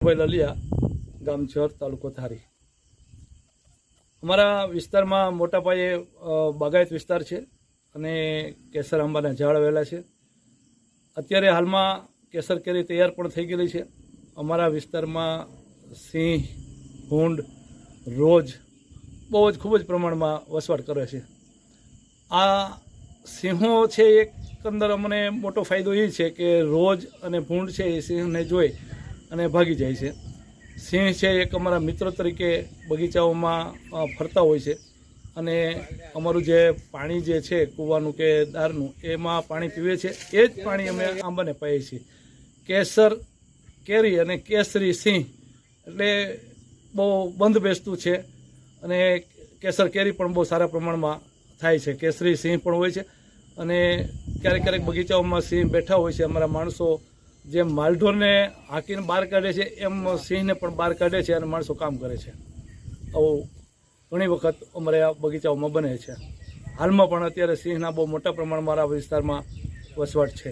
લલિયા ગામ છર તાલુકો ધારી। અમારા વિસ્તારમાં મોટા પાયે બાગાયત વિસ્તાર છે અને કેસર આંબાના ઝાડ આવેલા છે। અત્યારે હાલમાં કેસર કેરી તૈયાર પણ થઈ ગયેલી છે। અમારા વિસ્તારમાં સિંહ, ભૂંડ, રોજ બહુ જ ખૂબ જ પ્રમાણમાં વસવાટ કરે છે। આ સિંહો છે એકંદર અમને મોટો ફાયદો એ છે કે રોજ અને ભૂંડ છે એ સિંહને જોઈ અને ભાગી જાય છે। સિંહ છે એક અમારા મિત્ર તરીકે બગીચાઓમાં ફરતા હોય છે અને અમારું જે પાણી જે છે કૂવાનું કે દારનું એમાં પાણી પીવે છે। એ જ પાણી અમે આંબાને પાઈએ છીએ। કેસર કેરી અને કેસરી સિંહ એટલે બહુ બંધ બેસતું છે અને કેસર કેરી પણ બહુ સારા પ્રમાણમાં થાય છે। કેસરી સિંહ પણ હોય છે અને ક્યારેક ક્યારેક બગીચાઓમાં સિંહ બેઠા હોય છે। અમારા માણસો જેમ માલઢોરને હાંકીને બહાર કાઢે છે એમ સિંહને પણ બહાર કાઢે છે અને માણસો કામ કરે છે। આવું ઘણી વખત અમારે આ બગીચાઓમાં બને છે। હાલમાં પણ અત્યારે સિંહના બહુ મોટા પ્રમાણમાં મારા વિસ્તારમાં વસવાટ છે।